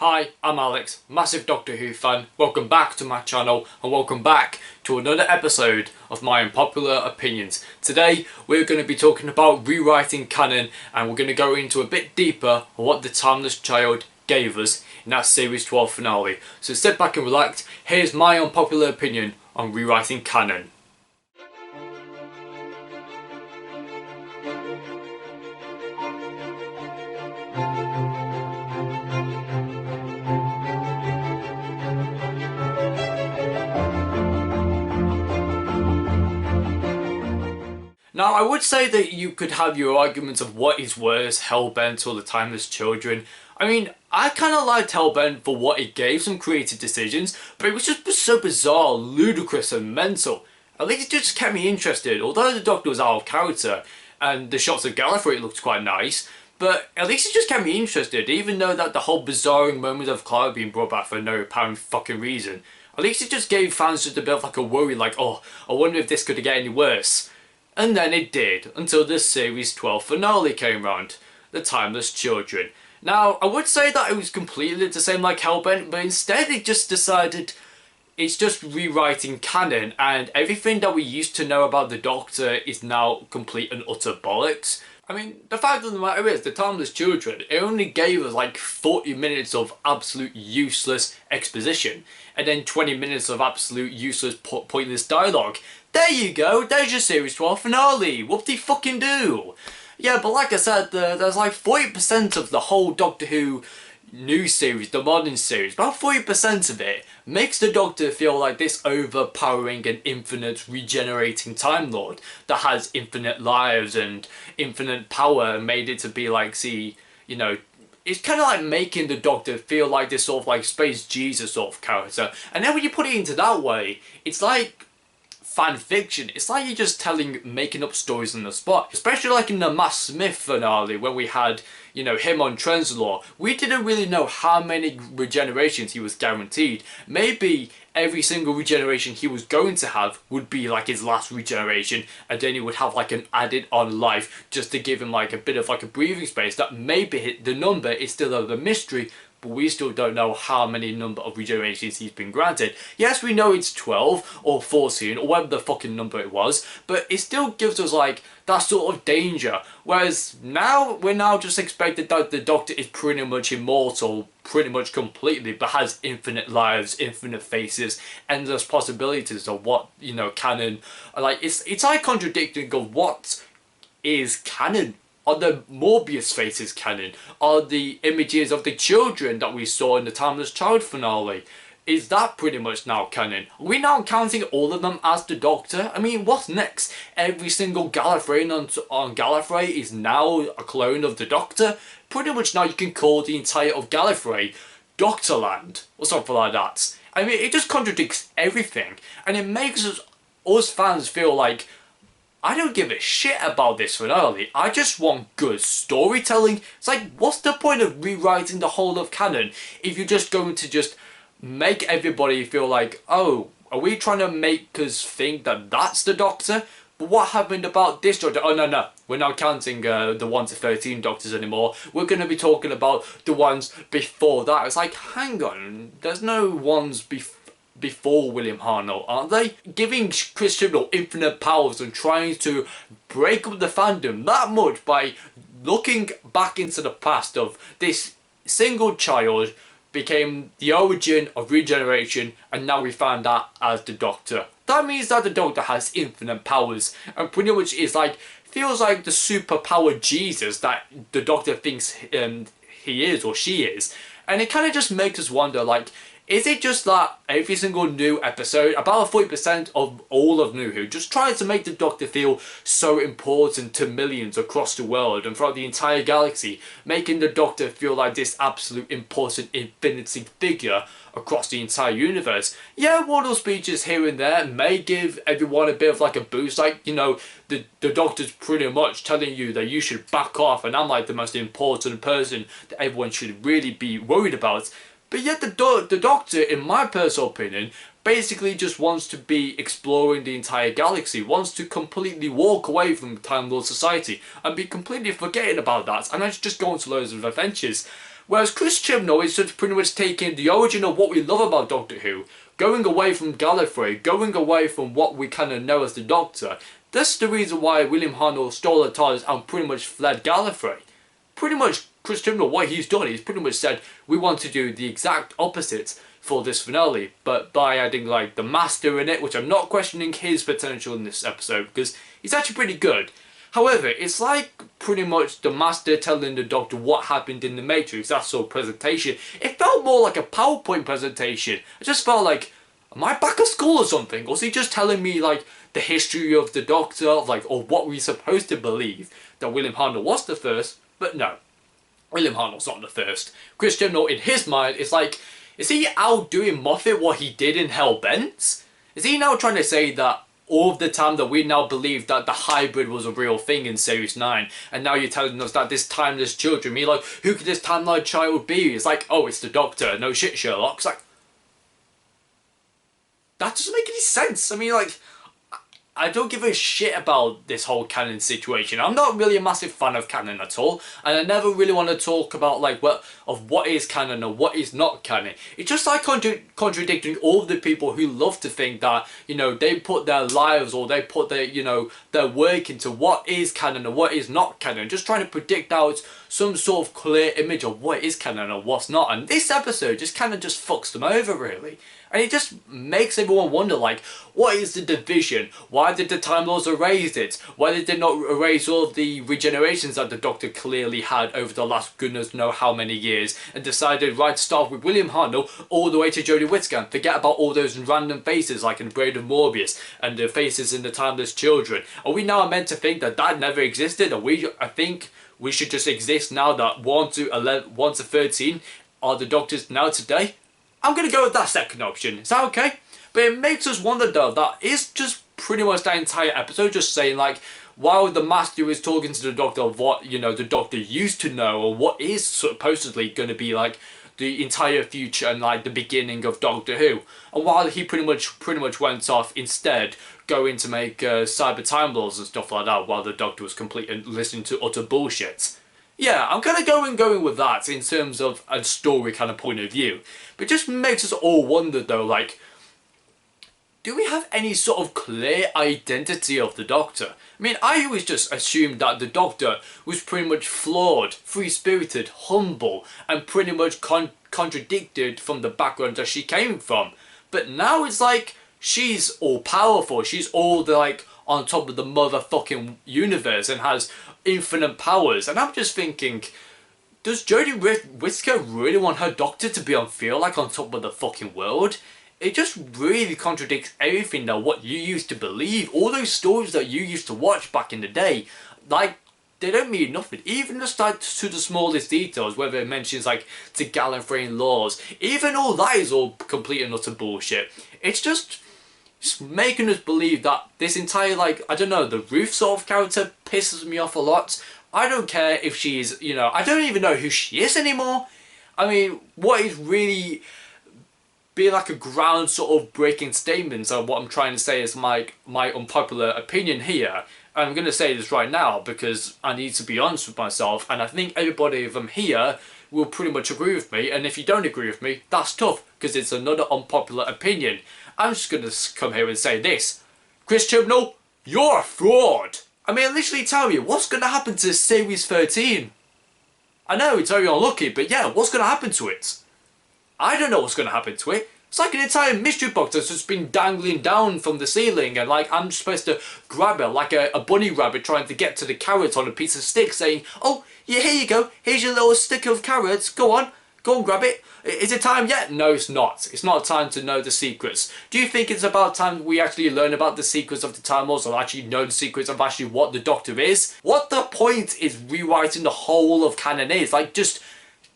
Hi, I'm Alex, massive Doctor Who fan. Welcome back to my channel and welcome back to another episode of my unpopular opinions. Today we're going to be talking about rewriting canon and we're going to go into a bit deeper on what the Timeless Child gave us in that series 12 finale. So sit back and relax. Here's my unpopular opinion on rewriting canon. Now, I would say that you could have your arguments of what is worse, Hellbent or the Timeless Children. I mean, I kind of liked Hellbent for what it gave, some creative decisions, but it was just so bizarre, ludicrous and mental. At least it just kept me interested, although the Doctor was out of character, and the shots of Gallifrey looked quite nice, but at least it just kept me interested, even though that the whole bizarring moment of Clara being brought back for no apparent fucking reason. At least it just gave fans just a bit of like a worry, like, oh, I wonder if this could get any worse. And then it did, until the series 12 finale came round, The Timeless Children. Now, I would say that it was completely the same like Hellbent, but instead it just decided it's just rewriting canon, and everything that we used to know about the Doctor is now complete and utter bollocks. I mean, the fact of the matter is, The Timeless Children, it only gave us like 40 minutes of absolute useless exposition, and then 20 minutes of absolute useless pointless dialogue. There you go, there's your series 12 finale, whoop-de-fucking-do! Yeah, but like I said, there's like 40% of the whole Doctor Who new series, the modern series, about 40% of it makes the Doctor feel like this overpowering and infinite regenerating Time Lord that has infinite lives and infinite power and made it to be like, see, you know, it's kind of like making the Doctor feel like this sort of like Space Jesus sort of character. And then when you put it into that way, it's like fan fiction. It's like you're just making up stories on the spot. Especially like in the Matt Smith finale when we had, you know, him on Trenzalore. We didn't really know how many regenerations he was guaranteed. Maybe every single regeneration he was going to have would be like his last regeneration, and then he would have like an added on life just to give him like a bit of like a breathing space. That maybe the number is still a mystery, but we still don't know how many number of regenerations he's been granted. Yes, we know it's 12 or 14 or whatever the fucking number it was, but it still gives us like that sort of danger. Whereas now, we're now just expected that the Doctor is pretty much immortal, pretty much completely, but has infinite lives, infinite faces, endless possibilities of what, you know, canon. Like, it's like contradicting of what is canon. Are the Morbius faces canon? Are the images of the children that we saw in the Timeless Child finale? Is that pretty much now canon? Are we now counting all of them as the Doctor? I mean, what's next? Every single Gallifreyan on Gallifrey is now a clone of the Doctor? Pretty much now you can call the entire of Gallifrey Doctorland or something like that. I mean, it just contradicts everything, and it makes us fans feel like, I don't give a shit about this finale, I just want good storytelling. It's like, what's the point of rewriting the whole of canon if you're just going to just make everybody feel like, oh, are we trying to make us think that that's the Doctor? But what happened about this Doctor? Oh no, we're not counting the 1 to 13 Doctors anymore. We're going to be talking about the ones before that. It's like, hang on, there's no ones before William Hartnell, aren't they? Giving Chris Chibnall infinite powers and trying to break up the fandom that much by looking back into the past of this single child became the origin of regeneration, and now we find that as the Doctor. That means that the Doctor has infinite powers and pretty much is like, feels like the superpower Jesus that the Doctor thinks he is or she is. And it kind of just makes us wonder, like, is it just that every single new episode, about 40% of all of New Who, just tries to make the Doctor feel so important to millions across the world and throughout the entire galaxy, making the Doctor feel like this absolute important infinity figure across the entire universe? Yeah, one of those speeches here and there may give everyone a bit of like a boost, like, you know, the Doctor's pretty much telling you that you should back off and I'm like the most important person that everyone should really be worried about. But yet the Doctor, in my personal opinion, basically just wants to be exploring the entire galaxy, wants to completely walk away from Time Lord society and be completely forgetting about that and just go on to loads of adventures. Whereas Chris Chibnall is just pretty much taking the origin of what we love about Doctor Who, going away from Gallifrey, going away from what we kind of know as the Doctor. That's the reason why William Hartnell stole the TARDIS and pretty much fled Gallifrey. Pretty much Chris Chibnall, what he's done, he's pretty much said, we want to do the exact opposite for this finale, but by adding like the Master in it, which I'm not questioning his potential in this episode, because he's actually pretty good. However, it's like pretty much the Master telling the Doctor what happened in the Matrix, that sort of presentation. It felt more like a PowerPoint presentation. I just felt like, am I back at school or something? Or is he just telling me like the history of the Doctor, of like, or what we're supposed to believe, that William Hartnell was the first? But no, William Hartnell's not the first. Chris Chibnall, in his mind, is like, is he outdoing Moffat what he did in Hellbent? Is he now trying to say that all of the time that we now believe that the hybrid was a real thing in Series 9, and now you're telling us that this timeless children, me like, who could this timeline child be? It's like, oh, it's the Doctor, no shit, Sherlock. It's like, that doesn't make any sense. I mean, like, I don't give a shit about this whole Canon situation. I'm not really a massive fan of Canon at all, and I never really want to talk about like what is Canon or what is not Canon. It's just like contradicting all of the people who love to think that, you know, they put their lives or they put their, you know, their work into what is Canon or what is not Canon, just trying to predict out some sort of clear image of what is Canon or what's not. And this episode just kind of just fucks them over, really. And it just makes everyone wonder, like, what is the division? Why did the Time Lords erase it? Why did they not erase all of the regenerations that the Doctor clearly had over the last goodness know how many years, and decided, right, to start with William Hartnell all the way to Jodie Whittaker? Forget about all those random faces like in Braid of Morbius and the faces in the Timeless Children. Are we now meant to think that that never existed? I think we should just exist now that 1 to 13 are the Doctors now today? I'm going to go with that second option. Is that okay? But it makes us wonder though, that is just pretty much that entire episode just saying like, while the Master is talking to the Doctor of what, you know, the Doctor used to know, or what is supposedly going to be like the entire future and like the beginning of Doctor Who. And while he pretty much went off instead going to make cyber time lords and stuff like that, while the Doctor was completely listening to utter bullshit. Yeah, I'm kind of going with that in terms of a story kind of point of view. But it just makes us all wonder though, like, do we have any sort of clear identity of the Doctor? I mean, I always just assumed that the Doctor was pretty much flawed, free-spirited, humble, and pretty much contradicted from the background that she came from. But now it's like, she's all-powerful, she's all like on top of the motherfucking universe and has infinite powers. And I'm just thinking, does Jodie Whittaker really want her Doctor to be like on top of the fucking world? It just really contradicts everything that what you used to believe. All those stories that you used to watch back in the day, like, they don't mean nothing. Even just like to the smallest details, whether it mentions like the Gallifreyan laws, even all that is all complete and utter bullshit. It's just making us believe that this entire, like, I don't know, the Ruth sort of character pisses me off a lot. I don't care if she's, you know, I don't even know who she is anymore. I mean, what is really be like a ground sort of breaking statement. So what I'm trying to say is my unpopular opinion here. And I'm going to say this right now because I need to be honest with myself, and I think everybody of them here will pretty much agree with me. And if you don't agree with me, that's tough, because it's another unpopular opinion. I'm just going to come here and say this: Chris Chibnall, you're a fraud. I mean, literally tell me, what's going to happen to Series 13? I know it's very unlucky, but yeah, what's going to happen to it? I don't know what's going to happen to it. It's like an entire mystery box that's just been dangling down from the ceiling, and like I'm supposed to grab it like a bunny rabbit trying to get to the carrot on a piece of stick, saying, oh yeah, here you go, here's your little stick of carrots, go on grab it. Is it time yet? No, it's not. It's not time to know the secrets. Do you think it's about time we actually learn about the secrets of the Time Lords, or actually know the secrets of actually what the Doctor is? What the point is rewriting the whole of canon is? Like, just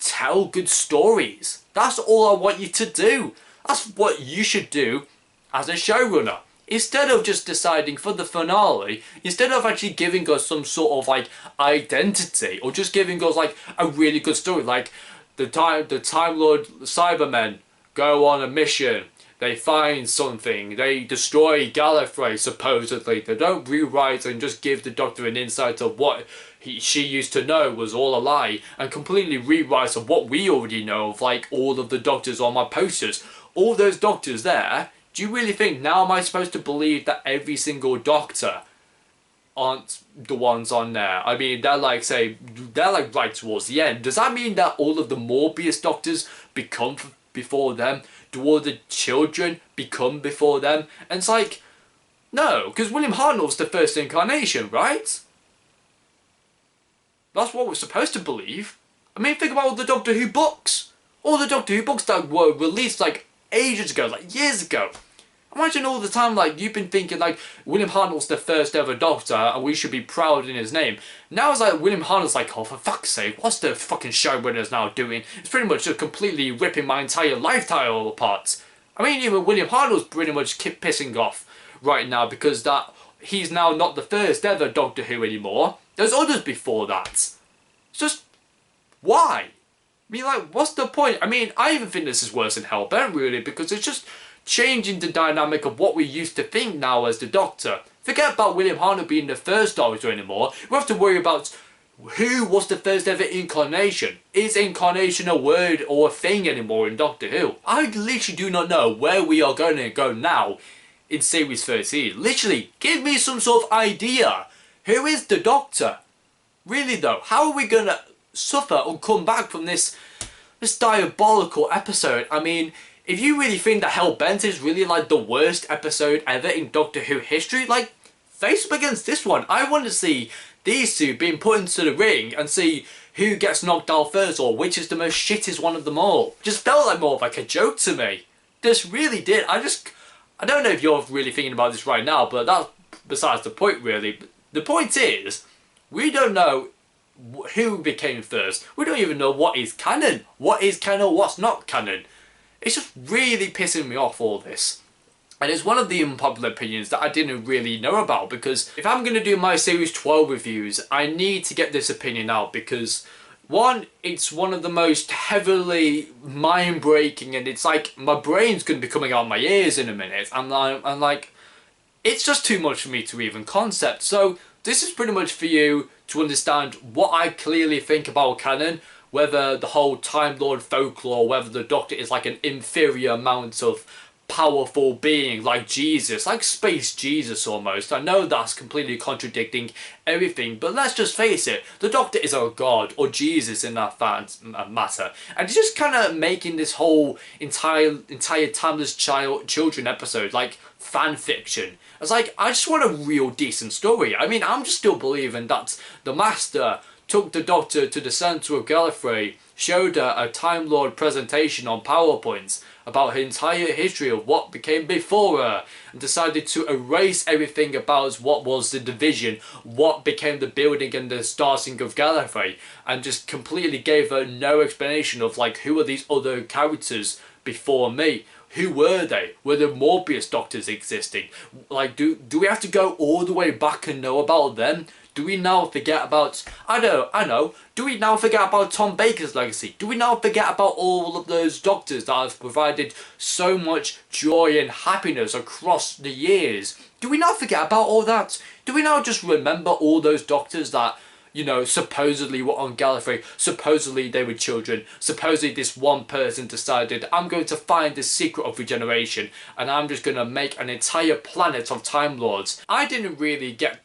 tell good stories. That's all I want you to do. That's what you should do as a showrunner. Instead of just deciding for the finale, instead of actually giving us some sort of like identity, or just giving us like a really good story, like the Time Lord Cybermen go on a mission, they find something, they destroy Gallifrey supposedly. They don't rewrite and just give the Doctor an insight of what she used to know was all a lie, and completely rewrites of what we already know of, like all of the doctors on my posters. All those doctors there, do you really think now am I supposed to believe that every single doctor aren't the ones on there? I mean, they're like, say, they're like right towards the end. Does that mean that all of the Morbius doctors become before them? Do all the children become before them? And it's like, no, because William Hartnell's the first incarnation, right? That's what we're supposed to believe. I mean, think about all the Doctor Who books. All the Doctor Who books that were released like ages ago, like years ago. Imagine all the time, like, you've been thinking, like, William Hartnell's the first ever Doctor, and we should be proud in his name. Now it's like, William Hartnell's like, oh, for fuck's sake, what's the fucking showrunners now doing? It's pretty much just completely ripping my entire lifestyle apart. I mean, even William Hartnell's pretty much pissing off right now, because that he's now not the first ever Doctor Who anymore. There's others before that. It's just, why? I mean, like, what's the point? I mean, I even think this is worse than Hellbent, really, because it's just changing the dynamic of what we used to think now as the Doctor. Forget about William Hartnell being the first Doctor anymore. We have to worry about who was the first ever incarnation. Is incarnation a word or a thing anymore in Doctor Who? I literally do not know where we are going to go now in Series 13. Literally, give me some sort of idea. Who is the Doctor? Really though, how are we going to suffer or come back from this diabolical episode? I mean, if you really think that Hellbent is really like the worst episode ever in Doctor Who history, like, face up against this one. I want to see these two being put into the ring and see who gets knocked out first, or which is the most shittest one of them all. Just felt like more of like a joke to me. This really did. I don't know if you're really thinking about this right now, but that's besides the point really. The point is, we don't know who became first. We don't even know what is canon. What is canon, what's not canon. It's just really pissing me off, all this. And it's one of the unpopular opinions that I didn't really know about, because if I'm going to do my Series 12 reviews, I need to get this opinion out, because one, it's one of the most heavily mind-breaking, and it's like my brain's going to be coming out my ears in a minute. I'm like, it's just too much for me to even concept. So this is pretty much for you to understand what I clearly think about canon, whether the whole Time Lord folklore, whether the Doctor is like an inferior amount of powerful being, like Jesus, like space Jesus almost. I know that's completely contradicting everything, but let's just face it, the Doctor is a god, or Jesus in that matter. And it's just kind of making this whole entire Timeless Children episode like fan fiction. It's like, I just want a real decent story. I mean, I'm just still believing that the Master took the Doctor to the centre of Gallifrey, showed her a Time Lord presentation on PowerPoints about her entire history of what became before her, and decided to erase everything about what was the division, what became the building and the starting of Gallifrey, and just completely gave her no explanation of like, who are these other characters before me? Who were they? Were the Morbius Doctors existing? Like, do we have to go all the way back and know about them? Do we now forget about, I know, do we now forget about Tom Baker's legacy? Do we now forget about all of those Doctors that have provided so much joy and happiness across the years? Do we now forget about all that? Do we now just remember all those Doctors that, you know, supposedly were on Gallifrey, supposedly they were children, supposedly this one person decided, I'm going to find the secret of regeneration, and I'm just going to make an entire planet of Time Lords? I didn't really get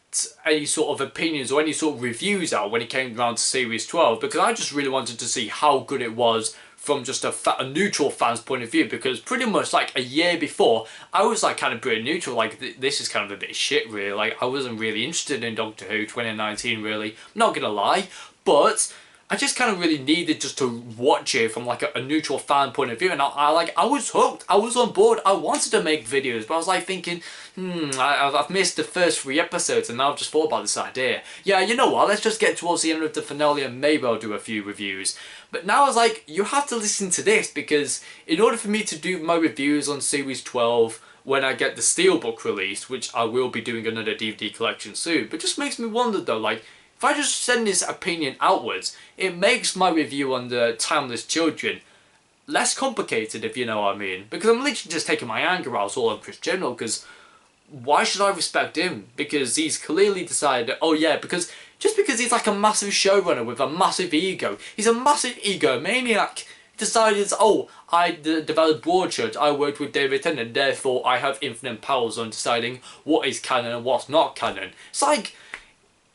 any sort of opinions or any sort of reviews out when it came around to Series 12, because I just really wanted to see how good it was from just a neutral fan's point of view, because pretty much like a year before I was like kind of pretty neutral, like this is kind of a bit shit really, like I wasn't really interested in Doctor Who 2019 really, I'm not gonna lie, but I just kind of really needed just to watch it from like a neutral fan point of view, and I was hooked, I was on board, I wanted to make videos, but I was like thinking, I've missed the first 3 episodes and now I've just thought about this idea. Yeah, you know what, let's just get towards the end of the finale and maybe I'll do a few reviews. But now I was like, you have to listen to this, because in order for me to do my reviews on Series 12 when I get the Steelbook released, which I will be doing another DVD collection soon, but it just makes me wonder though, like, if I just send this opinion outwards, it makes my review on the Timeless Children less complicated, if you know what I mean. Because I'm literally just taking my anger out all on Chris Chibnall, because why should I respect him? Because he's clearly decided, oh yeah, because just because he's like a massive showrunner with a massive ego. He's a massive egomaniac. Decided, oh, I developed Broadchurch, I worked with David Tennant, therefore I have infinite powers on deciding what is canon and what's not canon. It's like,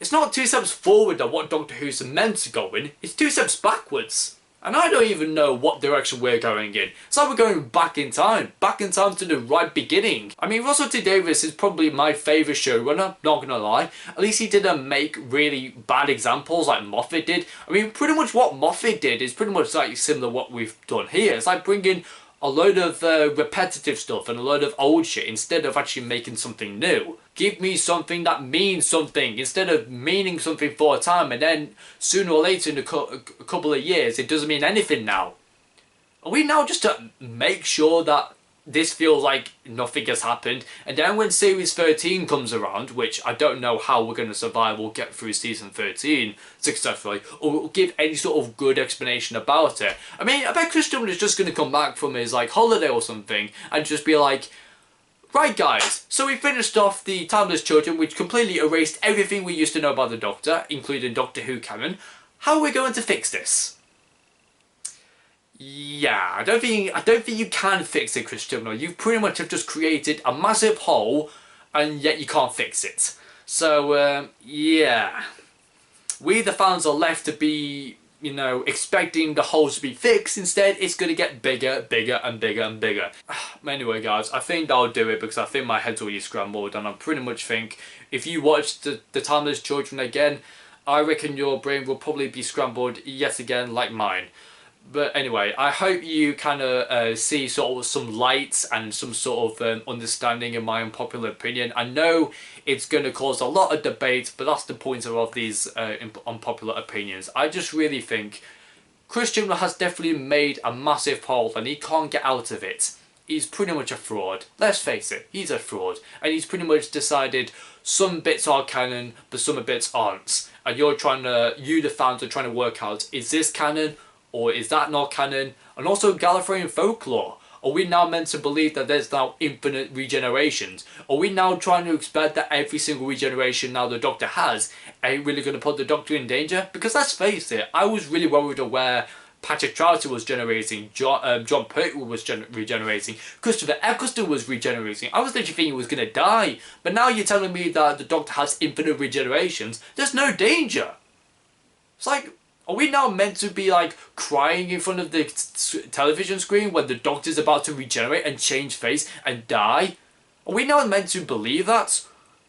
it's not 2 steps forward on what Doctor Who's meant to go in, it's 2 steps backwards. And I don't even know what direction we're going in. It's like we're going back in time to the right beginning. I mean, Russell T Davies is probably my favourite showrunner, not gonna lie. At least he didn't make really bad examples like Moffat did. I mean, pretty much what Moffat did is pretty much like similar to what we've done here. It's like bringing a load of repetitive stuff and a load of old shit instead of actually making something new. Give me something that means something instead of meaning something for a time and then sooner or later in a couple of years it doesn't mean anything now. Are we now just to make sure that this feels like nothing has happened, and then when series 13 comes around, which I don't know how we're going to survive or get through season 13 successfully, or give any sort of good explanation about it. I mean, I bet Chris Chibnall is just going to come back from his like holiday or something and just be like, right guys, so we finished off the Timeless Children, which completely erased everything we used to know about the Doctor, including Doctor Who canon. How are we going to fix this? Yeah, I don't think you can fix it, Chris Chibnall. You pretty much have just created a massive hole, and yet you can't fix it. So yeah, we the fans are left to be, you know, expecting the holes to be fixed. Instead, it's going to get bigger, bigger, and bigger, and bigger. Anyway, guys, I think that'll do it because I think my head's already scrambled, and I pretty much think if you watch the Timeless Children again, I reckon your brain will probably be scrambled yet again like mine. But anyway, I hope you kind of see sort of some light and some sort of understanding in my unpopular opinion. I know it's going to cause a lot of debate, but that's the point of these unpopular opinions. I just really think Chris Chibnall has definitely made a massive hole and he can't get out of it. He's pretty much a fraud. Let's face it, he's a fraud. And he's pretty much decided some bits are canon, but some bits aren't. And you the fans are trying to work out, is this canon? Or is that not canon? And also Gallifreyan folklore. Are we now meant to believe that there's now infinite regenerations? Are we now trying to expect that every single regeneration now the Doctor has ain't really going to put the Doctor in danger? Because let's face it, I was really worried of where Patrick Troughton was generating, John Pertwee was regenerating, Christopher Eccleston was regenerating. I was literally thinking he was going to die. But now you're telling me that the Doctor has infinite regenerations. There's no danger. It's like, are we now meant to be like crying in front of the television screen when the Doctor's about to regenerate and change face and die? Are we now meant to believe that?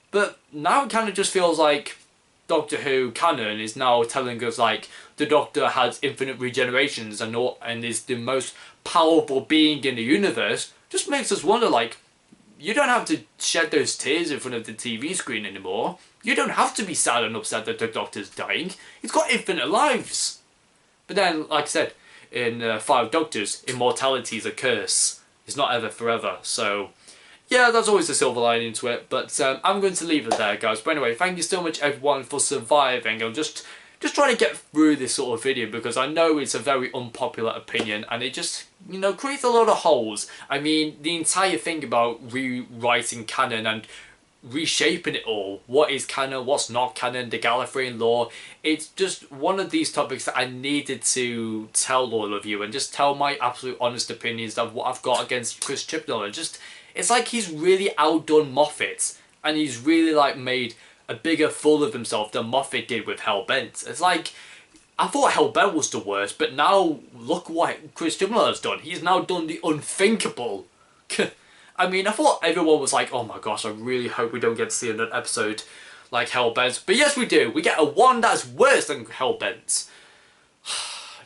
But now it kind of just feels like Doctor Who canon is now telling us like the Doctor has infinite regenerations and is the most powerful being in the universe. Just makes us wonder, like, you don't have to shed those tears in front of the TV screen anymore. You don't have to be sad and upset that the Doctor's dying. He's got infinite lives. But then, like I said, in 5 Doctors, immortality is a curse. It's not ever forever. So, yeah, that's always a silver lining to it. But I'm going to leave it there, guys. But anyway, thank you so much, everyone, for surviving. I'm just trying to get through this sort of video because I know it's a very unpopular opinion and it just, you know, creates a lot of holes. I mean, the entire thing about rewriting canon and reshaping it all, what is canon, what's not canon, the Gallifreyan lore, it's just one of these topics that I needed to tell all of you and just tell my absolute honest opinions of what I've got against Chris Chibnall. And just, it's like he's really outdone Moffat and he's really like made a bigger fool of himself than Moffat did with Hellbent. It's like, I thought Hellbent was the worst, but now look what Chris Chibnall has done. He's now done the unthinkable. I mean, I thought everyone was like, oh my gosh, I really hope we don't get to see another episode like Hellbent. But yes, we do. We get a one that's worse than Hellbent.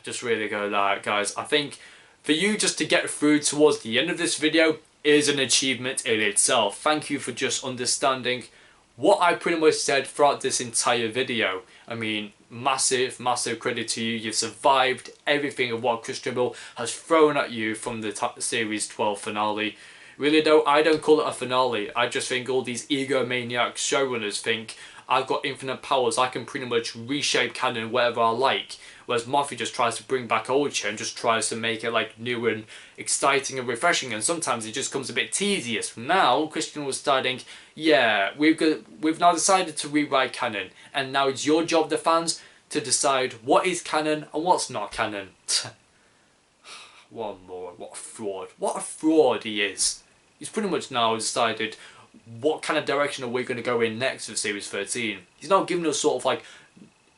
Just really go like, guys, I think for you just to get through towards the end of this video is an achievement in itself. Thank you for just understanding what I pretty much said throughout this entire video. I mean, massive, massive credit to you. You've survived everything of what Chris Chibnall has thrown at you from the series 12 finale. Really though, I don't call it a finale. I just think all these egomaniac showrunners think, I've got infinite powers, I can pretty much reshape canon wherever I like. Whereas Moffat just tries to bring back old shit and just tries to make it like new and exciting and refreshing, and sometimes it just comes a bit tedious. Now, Christian was starting, yeah, we've now decided to rewrite canon, and now it's your job, the fans, to decide what is canon and what's not canon. One more, what a fraud he is. He's pretty much now decided what kind of direction are we going to go in next for Series 13. He's now giving us sort of like,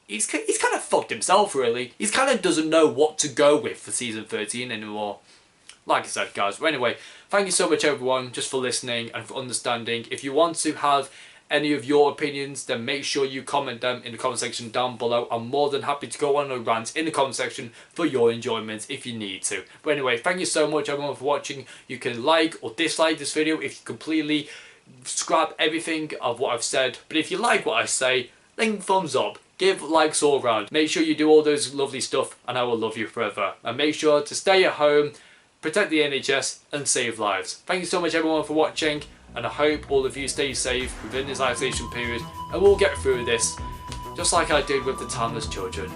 he's kind of fucked himself really. He kind of doesn't know what to go with for Season 13 anymore. Like I said, guys. But anyway, thank you so much everyone just for listening and for understanding. If you want to have any of your opinions, then make sure you comment them in the comment section down below. I'm more than happy to go on a rant in the comment section for your enjoyment if you need to. But anyway, thank you so much everyone for watching. You can like or dislike this video if you completely scrap everything of what I've said. But if you like what I say, then thumbs up. Give likes all around. Make sure you do all those lovely stuff and I will love you forever. And make sure to stay at home, protect the NHS and save lives. Thank you so much everyone for watching, and I hope all of you stay safe within this isolation period and we'll get through this just like I did with the timeless children.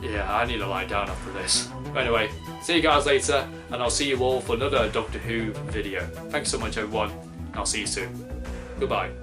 Yeah, I need to lie down after this. But anyway, see you guys later and I'll see you all for another Doctor Who video. Thanks so much everyone, and I'll see you soon. Goodbye.